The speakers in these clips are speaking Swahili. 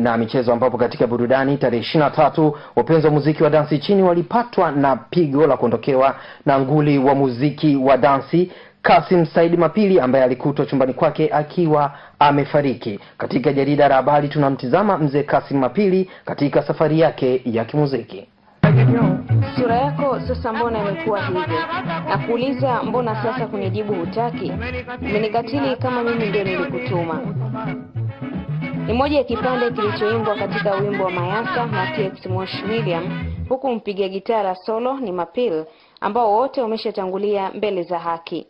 na michezo, ambapo katika burudani tarehe 23 wapenzi wa muziki wa dansi chini walipatwa na pigo la kuondokewa na nguli wa muziki wa dansi Kasim Said Mapili ambaye alikutwa chumbani kwake akiwa amefariki. Katika jarida la habari tunamtizama mzee Kasim Mapili katika safari yake ya kimuziki. Sura yako sasa mbona imekuwa hivyo? Na kuuliza mbona sasa kunijibu hutaki? Umenikatili kama mimi ndio nilikutuma. Ni moja ya kipande kilichoimbwa katika wimbo wa Mayasa na TX Mosh William, huku mpiga gitaa solo ni Mapil ambao wote wameshatangulia mbele za haki.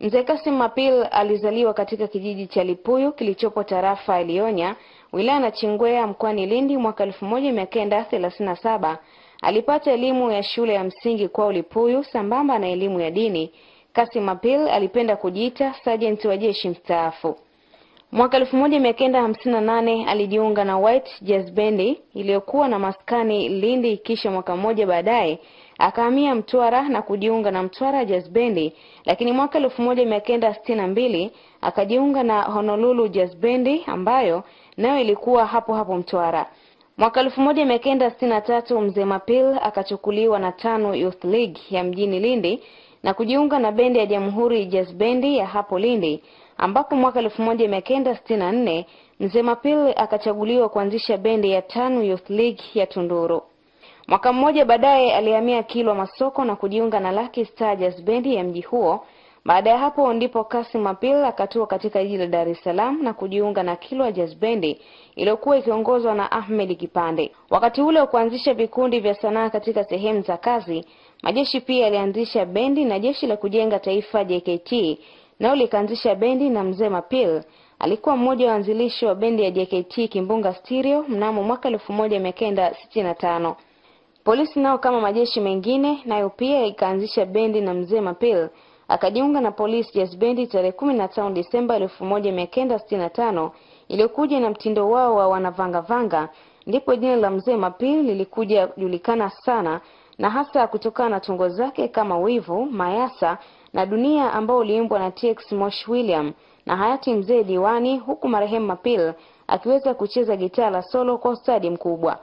Mzee Kasim Mapil alizaliwa katika kijiji cha Lipuyu kilichopo tarafa ya Lionya, wilaya ya Chingwea, mkoani Lindi mwaka 1937. Alipata elimu ya shule ya msingi kwa Lipuyu sambamba na elimu ya dini. Kasim Mapil alipenda kujiita sergeant wa jeshi mstaafu. Mwaka 1958 alijiunga na White Jazz Band iliyokuwa na maskani Lindi, kisha mwaka mmoja baadaye akahamia Mtwara na kujiunga na Mtwara Jazz Band, lakini mwaka 1962 akajiunga na Honolulu Jazz Band ambayo nayo ilikuwa hapo hapo Mtwara. Mwaka 1963 mzee Mapil akachukuliwa na Tano Youth League ya mjini Lindi na kujiunga na bendi ya Jamhuri Jazz Band ya hapo Lindi, ambapo mwaka 1964 mzee Mapil akachaguliwa kuanzisha bendi ya Tano Youth League ya Tunduru. Mwaka mmoja baadaye alihamia Kilwa Masoko na kujiunga na Lucky Star Jazz Band ya mji huo. Baada ya hapo ndipo Kasim Mapil akatua katika jiji la Dar es Salaam na kujiunga na Kilwa Jazz Band iliyokuwa ikiongozwa na Ahmed Kipande. Wakati ule wa kuanzisha vikundi vya sanaa katika sehemu za kazi, majeshi pia alianzisha bendi na Jeshi la Kujenga Taifa JKT nao likaanzisha bendi na mzee Mapil alikuwa mmoja wa waanzilishi wa bendi ya JKT Kimbunga Stereo mnamo mwaka 1965. Polisi nao kama majeshi mengine nayo pia ikaanzisha bendi na mzee Mapil akajiunga na Police Jazz Band tarehe 15 Disemba 1965 iliyokuja na mtindo wao wa wanavanga vanga. Ndipo jina la mzee Mapil lilikuja kujulikana sana, na hasa kutokana na tungo zake kama Wivu, Mayasa na Dunia ambao uliimbwa na TX Mosh William na hayati mzee Diwani, huku marehemu Mapil akiweza kucheza gitaa la solo kwa ustadi mkubwa.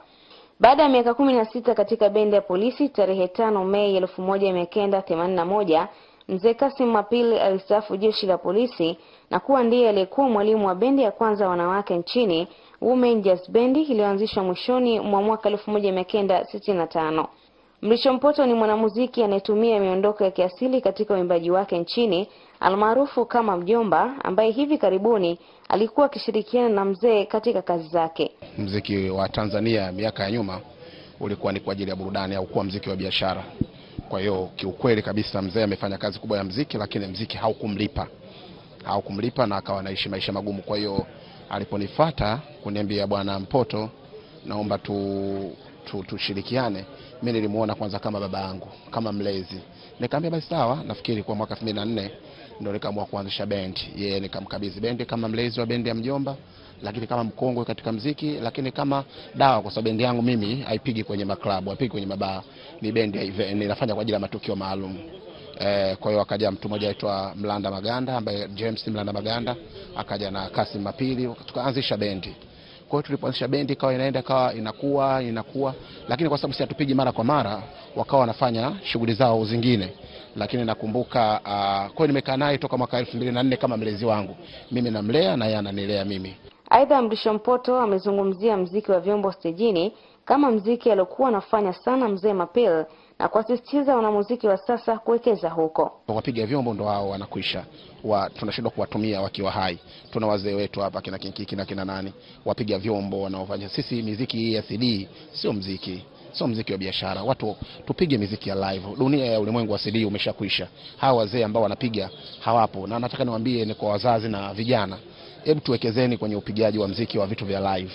Baada ya miaka 16 katika bendi ya polisi, tarehe 5 Mei 1981 mzee Kasim Mapil alistaafu jeshi la polisi na kuwa ndiye aliyekuwa mwalimu wa bendi ya kwanza wanawake nchini, Women Jazz Band, iliyoanzishwa mwishoni mwa mwaka 1965. Mrisho Mpoto ni mwanamuziki anayetumia miondoko ya kiasili katika uimbaji wake nchini, almaarufu kama mjomba, ambaye hivi karibuni alikuwa akishirikiana na mzee katika kazi zake. Muziki wa Tanzania miaka ya nyuma ulikuwa ni kwa ajili ya burudani au kuwa muziki wa biashara. Kwa hiyo kiukweli kabisa mzee amefanya kazi kubwa ya muziki, lakini muziki haukumlipa na akawa anaishi maisha magumu. Kwa hiyo aliponifuata kuniambia bwana Mpoto, naomba tushirikiane, mimi nilimuona kwanza kama baba yangu, kama mlezi. Nikamwambia basi sawa. Nafikiri kwa mwaka 2004 ndio nikaamua kuanzisha band. Yeye nikamkabidhi band kama mlezi wa band ya mjomba, lakini kama mkongwe katika muziki, lakini kama dawa, kwa sababu band yangu mimi haipigi kwenye maklabu, haipigi kwenye mabaa, ni band ya event, ninafanya kwa ajili ya matukio maalum. Kwa hiyo akaja mtu mmoja aitwa Mlanda Maganda, ambaye James Mlanda Maganda, akaja na Kasim Mapili, tukaanzisha band. Kwa hiyo tulipoanzisha bendi ikawa inaenda, ikawa inakuwa, lakini kwa sababu si hatupigi mara kwa mara, wakawa wanafanya shughuli zao zingine. Lakini nakumbuka kwa hiyo nimekaa naye toka mwaka 2004 kama mlezi wangu. Mimi namlea na yeye ananilea mimi. Aidha, Mrisho Mpoto amezungumzia muziki wa vyombo stejini kama muziki aliokuwa anafanya sana mzee Mapil na kuasisitiza wanamuziki wa sasa kuwekeza huko. Wapiga vyombo ndo hao wanakuisha. Tunashindwa kuwatumia wakiwa hai. Tuna wazee wetu hapa kina Kinkiki na kina nani, wapiga vyombo wanaofanya. Sisi muziki hii ya CD sio muziki wa biashara. Watu tupige muziki ya live. Dunia ya ulimwengu wa CD umeshakuisha. Hawa wazee ambao wanapiga hawapo. Na nataka niwaambie ni kwa wazazi na vijana, hebu tuwekezeni kwenye upigaji wa muziki wa vitu vya live.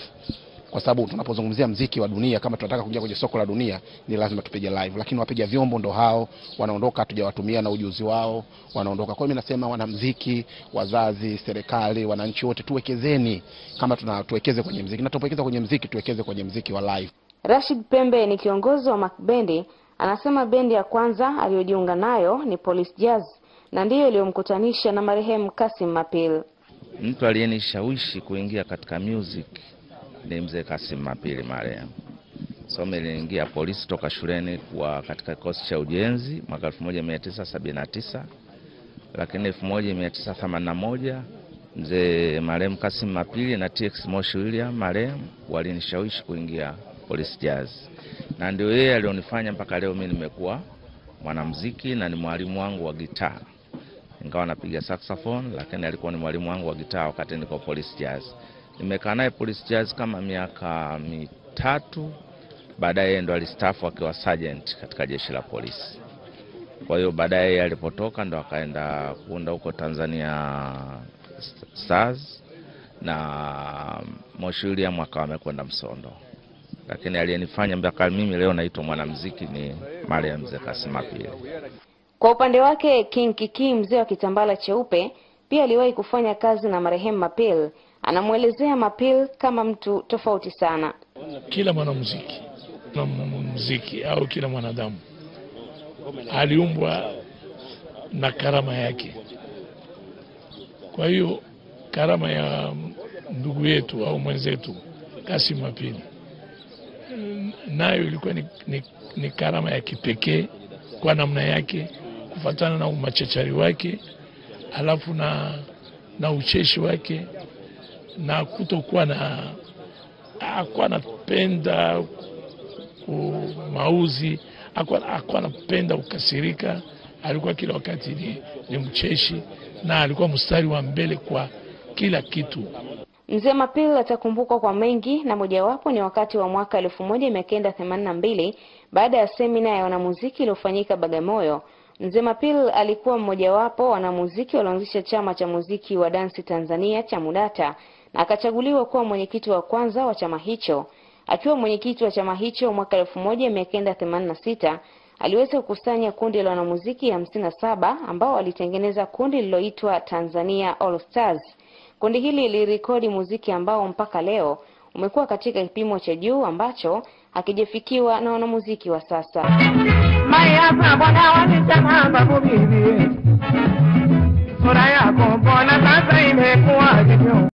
Kwa sababu tunapozungumzia muziki wa dunia, kama tunataka kuingia kwenye soko la dunia, ni lazima tupige live. Lakini wapiga vyombo ndo hao wanaondoka, hatujawatumia na ujuzi wao, wanaondoka. Kwa hiyo mimi nasema wanamuziki, wazazi, serikali, wananchi wote tuwekezeni, kama tuwekeze kwenye muziki. Na tunapowekeza kwenye muziki, tuwekeze kwenye muziki wa live. Rashid Pembe ni kiongozi wa Macbendi, anasema bendi ya kwanza aliyojiunga nayo ni Police Jazz na ndiyo iliyomkutanisha na marehemu Kasim Mapil. Mtu aliyenishawishi kuingia katika music ni mzee Kasim Mapili marehemu. So niliingia polisi toka shuleni kwa katika kikosi cha ujenzi mwaka 1979, lakini 1981 mzee marehemu Kasim Mapili na TX Moshi William marehemu walinishawishi kuingia Police Jazz, na ndio yeye alionifanya mpaka leo mimi nimekuwa mwanamuziki na ni mwalimu wangu wa gitaa. Ingawa napiga saxophone, lakini alikuwa ni mwalimu wangu wa gitaa wakati niko Police Jazz. Nimekaa naye Police Jazz kama miaka 3, baadaye ndo alistaafu akiwa sergeant katika jeshi la polisi. Kwa hiyo baadaye alipotoka ndo akaenda kuunda huko Tanzania Stars, na Moshi William akawa amekwenda Msondo. Lakini aliyenifanya mpaka mimi leo naitwa mwanamuziki ni marehemu mzee Kasim Mapili. Kwa upande wake King Kiki, mzee wa kitambala cheupe, pia aliwahi kufanya kazi na marehemu Mapili. Anamuelezea Mapili kama mtu tofauti sana. Kila mwanamuziki au kila mwanadamu aliumbwa na karama yake. Kwa hiyo karama ya ndugu yetu au mwenzetu Kasim Mapili nayo ilikuwa ni karama ya kipekee kwa namna yake, kufuatana na umachachari wake, alafu na ucheshi wake, na kutokuwa hakuwa anapenda mauzi, hakuwa anapenda ukasirika. Alikuwa kila wakati ni mcheshi na alikuwa mstari wa mbele kwa kila kitu. Mzee Mapili atakumbukwa kwa mengi, na mojawapo ni wakati wa mwaka 1982 baada ya semina ya wanamuziki iliyofanyika Bagamoyo. Mzee Mapili alikuwa mmojawapo wanamuziki walioanzisha chama cha muziki wa dansi Tanzania cha MUDATA, na akachaguliwa kuwa mwenyekiti wa kwanza wa chama hicho. Akiwa mwenyekiti wa chama hicho mwaka 1986, aliweza kukusanya kundi la wanamuziki 57 ambao walitengeneza kundi lililoitwa Tanzania All Stars. Kundi hili lilirekodi muziki ambao mpaka leo umekuwa katika kipimo cha juu ambacho hakijafikiwa na wanamuziki wa sasa.